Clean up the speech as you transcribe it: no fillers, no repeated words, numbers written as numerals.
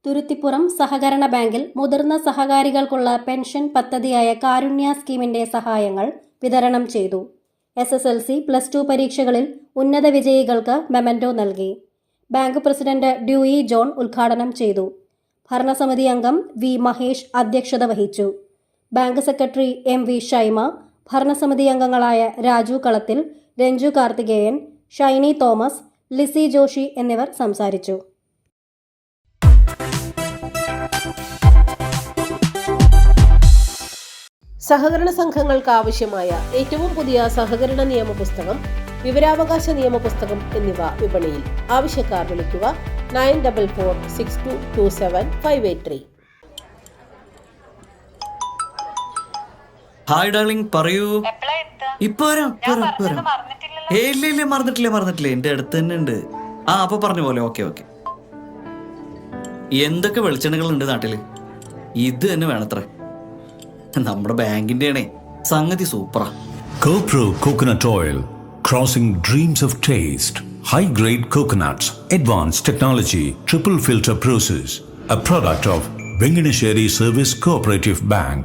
തുരുത്തിപ്പുറം സഹകരണ ബാങ്കിൽ മുതിർന്ന സഹകാരികൾക്കുള്ള പെൻഷൻ പദ്ധതിയായ കാരുണ്യ സ്കീമിന്റെ സഹായങ്ങൾ വിതരണം ചെയ്തു. SSLC, +2 പരീക്ഷകളിൽ ഉന്നത വിജയികൾക്ക് മെമന്റോ നൽകി. ബാങ്ക് പ്രസിഡന്റ് ഡ്യൂയി ജോൺ ഉദ്ഘാടനം ചെയ്തു. ഭരണസമിതി അംഗം വി. മഹേഷ് അധ്യക്ഷത വഹിച്ചു. ബാങ്ക് സെക്രട്ടറി MV ഷൈമ, ഭരണസമിതി അംഗങ്ങളായ രാജു കളത്തിൽ, രഞ്ജു കാർത്തികേയൻ, ഷൈനി തോമസ്, ലിസി ജോഷി എന്നിവർ സംസാരിച്ചു. സഹകരണ സംഘങ്ങൾക്ക് ആവശ്യമായ ഏറ്റവും പുതിയ സഹകരണ നിയമ പുസ്തകം, വിവരാവകാശ നിയമ പുസ്തകം എന്നിവ വിപണിയിൽ. ആവശ്യക്കാർ വിളിക്കുക 9446227583. ഹായ് ഡാർലിംഗ്, പറയൂ. ഇപ്പൊ വരാം. ഇല്ല മറന്നിട്ടില്ല, എന്റെ അടുത്ത് തന്നെ ഉണ്ട്. അപ്പൊ പറഞ്ഞ പോലെ. ഓക്കെ. എന്തൊക്കെ വെളിച്ചെണ്ണകൾ ഉണ്ട് നാട്ടില്? ഇത് തന്നെ വേണത്രേ. നമ്മുടെ ബാങ്കിന്റെ ആണേ, സംഗതി സൂപ്പറാ. CoPro Coconut Oil, crossing dreams of taste. High-grade coconuts, advanced technology, triple filter process. A product of Venganesheri Service Cooperative Bank.